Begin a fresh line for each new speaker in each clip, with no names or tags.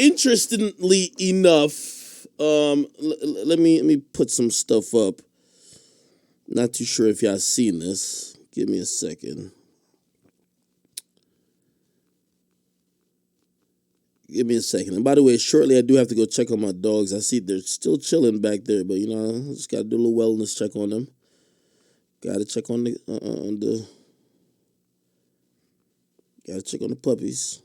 interestingly enough, let me put some stuff up. Not too sure if y'all seen this. Give me a second. Give me a second. And by the way, shortly I do have to go check on my dogs. I see they're still chilling back there, but I just gotta do a little wellness check on them. Gotta check on the gotta check on the puppies.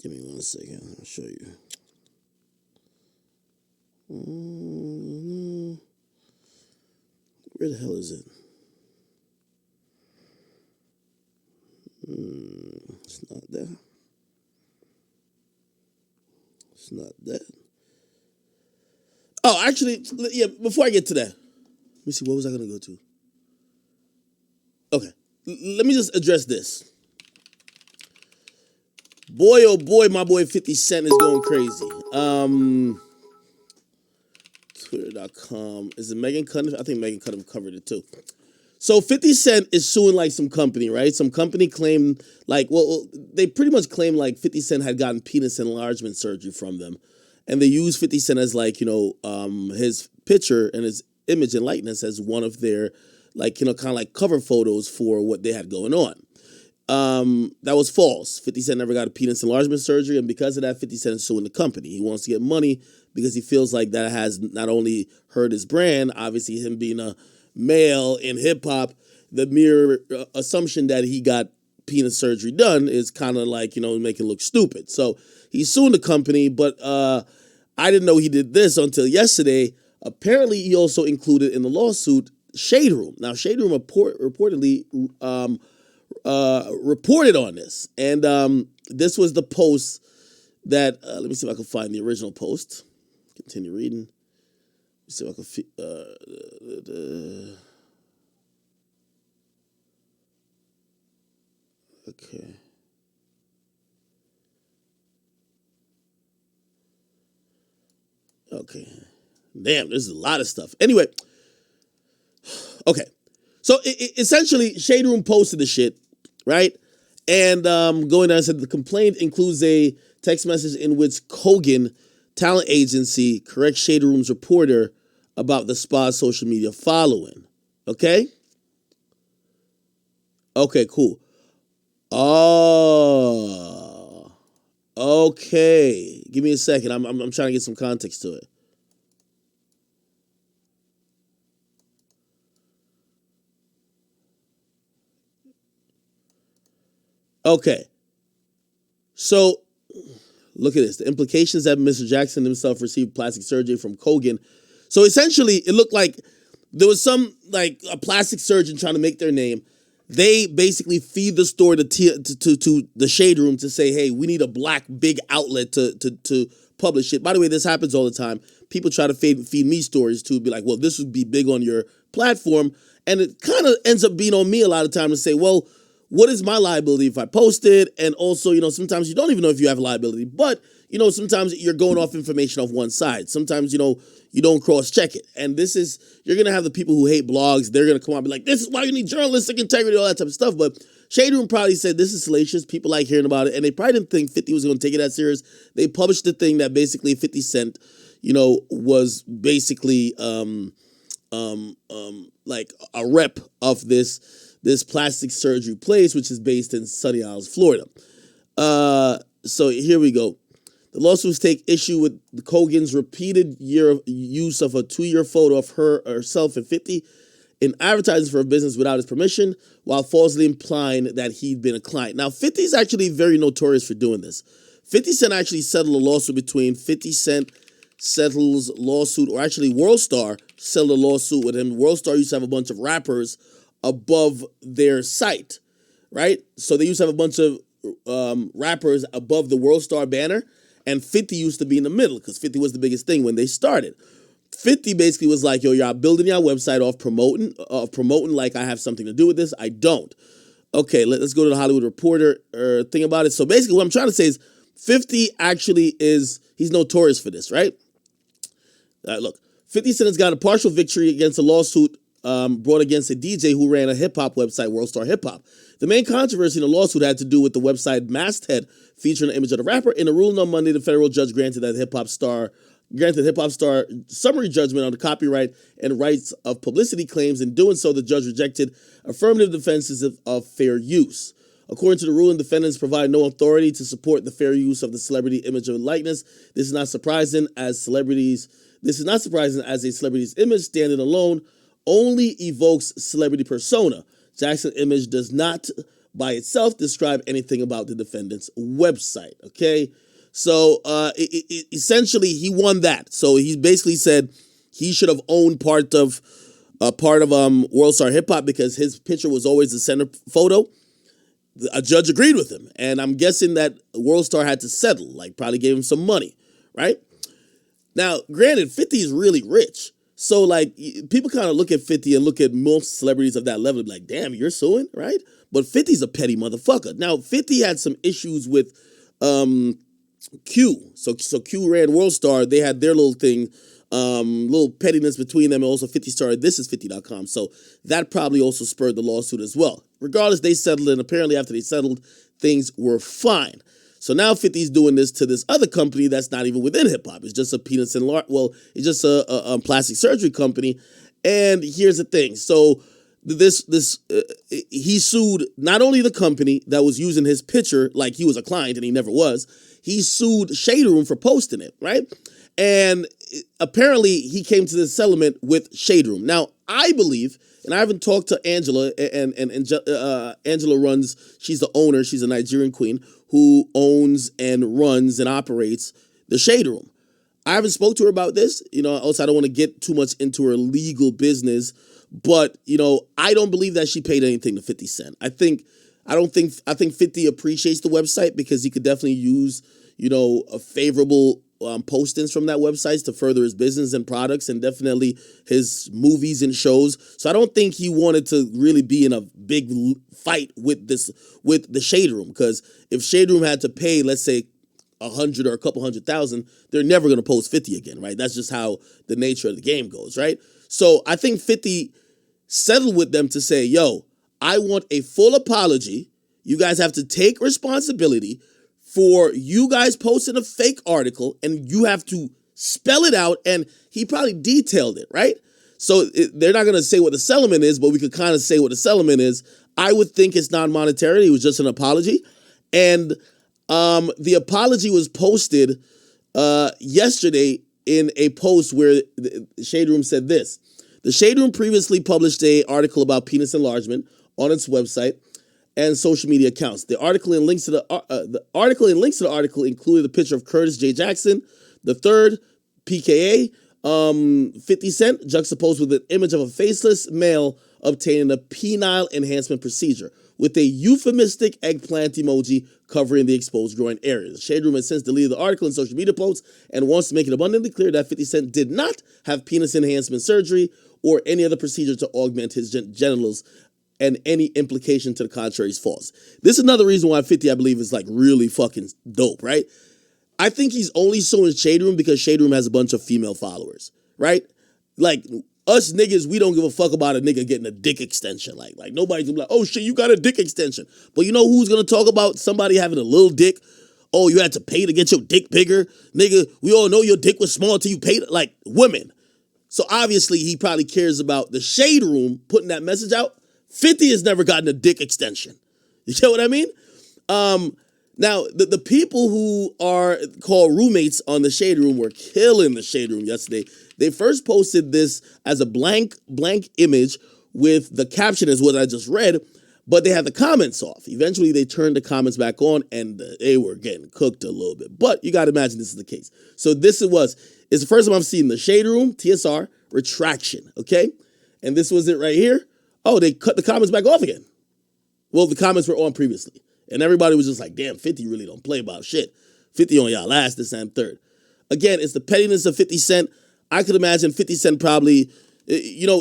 Give me 1 second. I'll show you. Where the hell is it? It's not there. It's not that. Oh, actually, yeah, before I get to that, let me see, what was I going to go to? Okay, let me just address this. Boy, oh boy, my boy 50 Cent is going crazy. Twitter.com. Is it Megan Cunningham? I think Megan Cunningham covered it too. So 50 Cent is suing like some company, right? Some company claimed they pretty much claimed like 50 Cent had gotten penis enlargement surgery from them. And they used 50 Cent as his picture and his image and likeness as one of their kind of like cover photos for what they had going on. That was false. 50 Cent never got a penis enlargement surgery, and because of that, 50 Cent is suing the company. He wants to get money because he feels like that has not only hurt his brand, obviously him being a male in hip-hop, the mere assumption that he got penis surgery done is kind of like, make it look stupid. So he's suing the company, but I didn't know he did this until yesterday. Apparently, he also included in the lawsuit Shade Room. Now, Shade Room reportedly reported on this, and this was the post that let me see if I can find the original post. Continue reading. Let's see if I can okay. Okay. Damn, there's a lot of stuff. Anyway, okay. So essentially, Shade Room posted the shit, right? And going down and said the complaint includes a text message in which Kogan talent agency corrects Shade Room's reporter about the spa's social media following. Okay? Okay, cool. Oh. Okay. Give me a second. I'm trying to get some context to it. Okay. So, look at this. The implications that Mr. Jackson himself received plastic surgery from Kogan. So essentially, it looked like there was some, a plastic surgeon trying to make their name. They basically feed the store to the Shade Room to say, hey, we need a black big outlet to publish it. By the way, this happens all the time. People try to feed me stories to be like, well, this would be big on your platform. And it kind of ends up being on me a lot of time to say, well, what is my liability if I post it? And also, sometimes you don't even know if you have liability, but, sometimes you're going off information off one side. Sometimes, you don't cross-check it. And you're going to have the people who hate blogs. They're going to come out and be like, this is why you need journalistic integrity, all that type of stuff. But Shade Room probably said, this is salacious. People like hearing about it. And they probably didn't think 50 was going to take it that serious. They published the thing that basically 50 Cent, was basically like a rep of this plastic surgery place, which is based in Sunny Isles, Florida. So here we go. The lawsuits take issue with Kogan's repeated use of a 2-year photo of herself and 50 in advertising for a business without his permission, while falsely implying that he'd been a client. Now, 50 is actually very notorious for doing this. 50 Cent actually settled a lawsuit between 50 Cent settles lawsuit, or actually WorldStar settled a lawsuit with him. WorldStar used to have a bunch of rappers above their site, right? So they used to have a bunch of rappers above the WorldStar banner, and 50 used to be in the middle because 50 was the biggest thing when they started. 50 basically was like, yo, y'all building your website off promoting like I have something to do with this. I don't. Okay, let's go to the Hollywood Reporter thing about it. So basically what I'm trying to say is 50 actually he's notorious for this, right? Look, 50 Cent has got a partial victory against a lawsuit brought against a DJ who ran a hip-hop website, Worldstar Hip Hop. The main controversy in the lawsuit had to do with the website masthead featuring an image of the rapper. In a ruling on Monday, the federal judge granted Hip Hop Star summary judgment on the copyright and rights of publicity claims. In doing so, the judge rejected affirmative defenses of fair use. According to the ruling, defendants provide no authority to support the fair use of the celebrity image or likeness. This is not surprising as a celebrity's image standing alone only evokes celebrity persona. Jackson's image does not by itself describe anything about the defendant's website. Okay, so essentially he won that. So he basically said he should have owned part of Worldstar Hip Hop because his picture was always the center photo. A judge agreed with him, and I'm guessing that Worldstar had to settle, like probably gave him some money, right? Now, granted, 50 is really rich. So, like, people kind of look at 50 and look at most celebrities of that level and be like, damn, you're suing, right? But 50's a petty motherfucker. Now, 50 had some issues with Q. So Q ran Worldstar. They had their little thing, little pettiness between them. And also 50 started thisis50.com. So that probably also spurred the lawsuit as well. Regardless, they settled, and apparently after they settled, things were fine. So now 50's doing this to this other company that's not even within hip-hop. It's just a penis and it's just a plastic surgery company. And here's the thing. So he sued not only the company that was using his picture like he was a client and he never was, he sued Shade Room for posting it, right? And apparently he came to this settlement with Shade Room. Now, I believe, and I haven't talked to Angela, and Angela runs, she's the owner, she's a Nigerian queen, who owns and runs and operates the Shade Room. I haven't spoke to her about this, also I don't want to get too much into her legal business, but, I don't believe that she paid anything to 50 Cent. I think 50 appreciates the website because he could definitely use, a favorable postings from that website to further his business and products and definitely his movies and shows. So I don't think he wanted to really be in a big fight with the Shade Room, because if Shade Room had to pay, let's say, 100 or a couple 100,000, they're never going to post 50 again, right? That's just how the nature of the game goes, right? So I think 50 settled with them to say, yo, I want a full apology. You guys have to take responsibility for you guys posting a fake article, and you have to spell it out, and he probably detailed it, right? So they're not going to say what the settlement is, but we could kind of say what the settlement is. I would think it's non-monetary. It was just an apology. And the apology was posted yesterday in a post where the Shade Room said this. The Shade Room previously published an article about penis enlargement on its website and social media accounts. The article and links to the article included a picture of Curtis J. Jackson, the third, PKA, 50 Cent, juxtaposed with an image of a faceless male obtaining a penile enhancement procedure, with a euphemistic eggplant emoji covering the exposed groin area. The Shade Room has since deleted the article in social media posts and wants to make it abundantly clear that 50 Cent did not have penis enhancement surgery or any other procedure to augment his genitals, and any implication to the contrary is false. This is another reason why 50, I believe, is like really fucking dope, right? I think he's only suing Shade Room because Shade Room has a bunch of female followers, right? Like, us niggas, we don't give a fuck about a nigga getting a dick extension. Like nobody's gonna be like, oh shit, you got a dick extension. But you know who's gonna talk about somebody having a little dick? Oh, you had to pay to get your dick bigger? Nigga, we all know your dick was small until you paid, like, women. So obviously he probably cares about the Shade Room putting that message out. 50 has never gotten a dick extension. You get what I mean? Now, the people who are called roommates on the Shade Room were killing the Shade Room yesterday. They first posted this as a blank image with the caption is what I just read, but they had the comments off. Eventually, they turned the comments back on, and they were getting cooked a little bit. But you got to imagine this is the case. So it's the first time I've seen the Shade Room, TSR, retraction, okay? And this was it right here. Oh, they cut the comments back off again. Well, the comments were on previously. And everybody was just like, damn, 50 really don't play about shit. 50 on y'all last, this, and third. Again, it's the pettiness of 50 Cent. I could imagine 50 Cent probably, I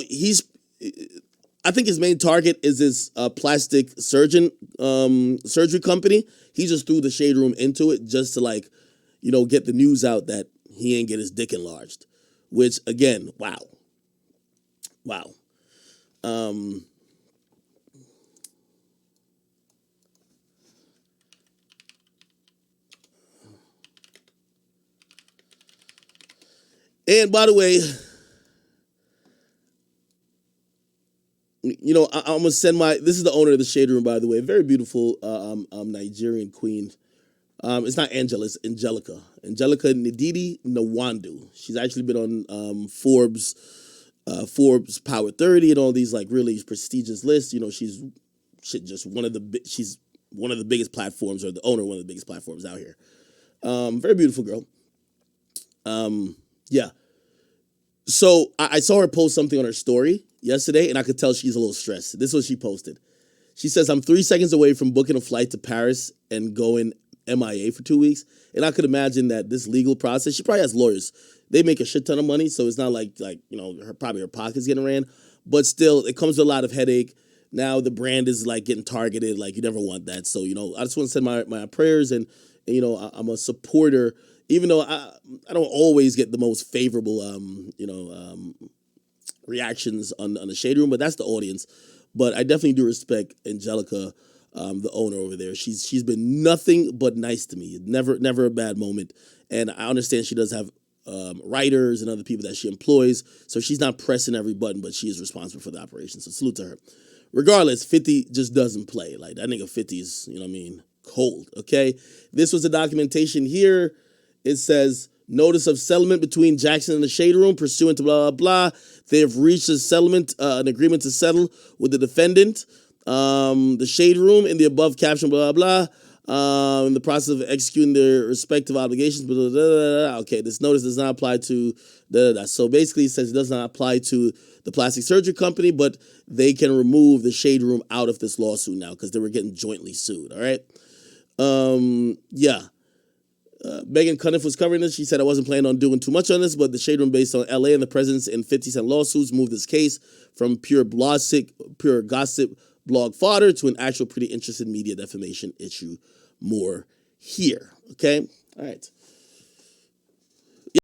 think his main target is his plastic surgery company. He just threw the Shade Room into it just to get the news out that he ain't get his dick enlarged. Which, again, wow. Um, and by the way, I'm gonna send my. This is the owner of the Shade Room, by the way. Very beautiful Nigerian queen. It's not Angela, it's Angelica. Angelica Ndidi Nwandu. She's actually been on Forbes Power 30 and all these like really prestigious lists. She's one of the biggest platforms, or the owner of one of the biggest platforms out here. Very beautiful girl. Yeah. So I saw her post something on her story yesterday, and I could tell she's a little stressed. This is what she posted. She says, "I'm 3 seconds away from booking a flight to Paris and going MIA for 2 weeks." And I could imagine that this legal process, she probably has lawyers. They make a shit ton of money, so it's not like her pocket's getting ran. But still, it comes with a lot of headache. Now the brand is like getting targeted. Like you never want that. So I just want to send my prayers, and I'm a supporter. Even though I don't always get the most favorable reactions on the Shade Room, but that's the audience. But I definitely do respect Angelica, the owner over there. She's been nothing but nice to me. Never a bad moment. And I understand she does have writers and other people that she employs, so she's not pressing every button, but she is responsible for the operation. So salute to her. Regardless, 50 just doesn't play. Like that nigga 50 is, cold. Okay, this was the documentation here. It says, notice of settlement between Jackson and the Shade Room pursuant to blah, blah, blah. They have reached a settlement, an agreement to settle with the defendant, the Shade Room, in the above caption, blah, blah, blah. In the process of executing their respective obligations, blah, blah, blah, blah. Okay, this notice does not apply to, blah, blah, blah. So basically it says it does not apply to the plastic surgery company, but they can remove the Shade Room out of this lawsuit now because they were getting jointly sued, all right? Yeah. Megan Cuniff was covering this. She said, "I wasn't planning on doing too much on this, but the Shade Room, based on LA and the presence in 50 Cent lawsuits, moved this case from pure gossip blog fodder to an actual pretty interesting media defamation issue. More here." Okay? All right.